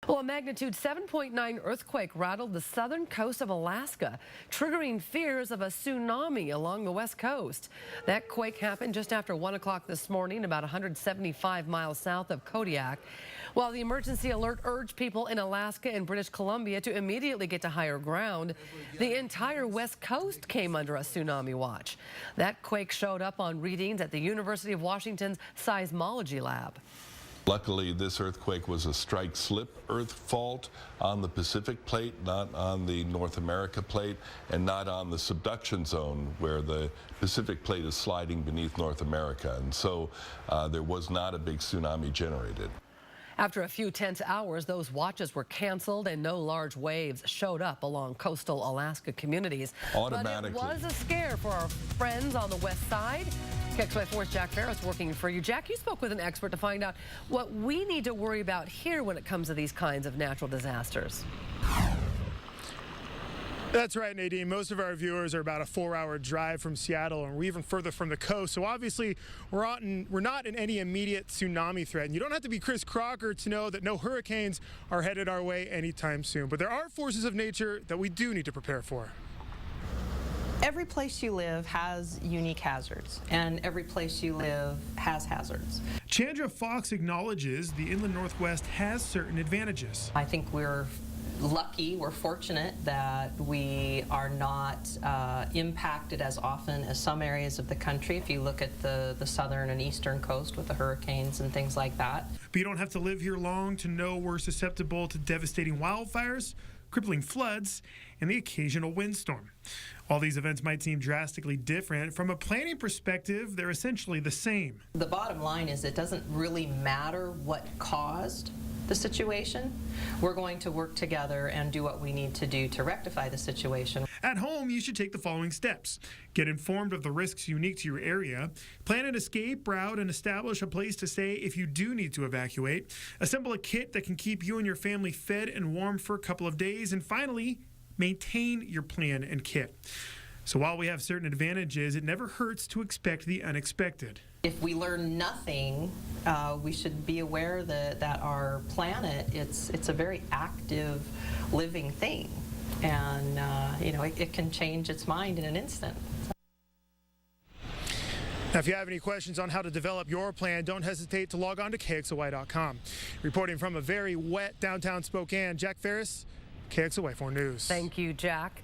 Well, a magnitude 7.9 earthquake rattled the southern coast of Alaska, triggering fears of a tsunami along the west coast. That quake happened just after 1 o'clock this morning, about 175 miles south of Kodiak. While the emergency alert urged people in Alaska and British Columbia to immediately get to higher ground, the entire west coast came under a tsunami watch. That quake showed up on readings at the University of Washington's seismology lab. Luckily, this earthquake was a strike-slip earth fault on the Pacific plate, not on the North America plate, and not on the subduction zone where the Pacific plate is sliding beneath North America. And so there was not a big tsunami generated. After a few tense hours, those watches were canceled and no large waves showed up along coastal Alaska communities. Automatically. But it was a scare for our friends on the west side. KXLY4's Jack Ferris working for you. Jack, you spoke with an expert to find out what we need to worry about here when it comes to these kinds of natural disasters. That's right, Nadine. Most of our viewers are about a 4-hour drive from Seattle, and we're even further from the coast. So obviously, we're not in any immediate tsunami threat. And you don't have to be Chris Crocker to know that no hurricanes are headed our way anytime soon. But there are forces of nature that we do need to prepare for. Every place you live has unique hazards, and every place you live has hazards. Chandra Fox acknowledges the inland Northwest has certain advantages. I think we're lucky, we're fortunate that we are not impacted as often as some areas of the country. If you look at the southern and eastern coast with the hurricanes and things like that. But you don't have to live here long to know we're susceptible to devastating wildfires, crippling floods, and the occasional windstorm. All these events might seem drastically different. From a planning perspective, they're essentially the same. The bottom line is it doesn't really matter what caused the situation. We're going to work together and do what we need to do to rectify the situation. At home, you should take the following steps. Get informed of the risks unique to your area. Plan an escape route and establish a place to stay if you do need to evacuate. Assemble a kit that can keep you and your family fed and warm for a couple of days. And finally, maintain your plan and kit. So while we have certain advantages, it never hurts to expect the unexpected. If we learn nothing, we should be aware that our planet, it's a very active, living thing. And, it can change its mind in an instant. Now, if you have any questions on how to develop your plan, don't hesitate to log on to KXLY.com. Reporting from a very wet downtown Spokane, Jack Ferris, KXLY4 News. Thank you, Jack.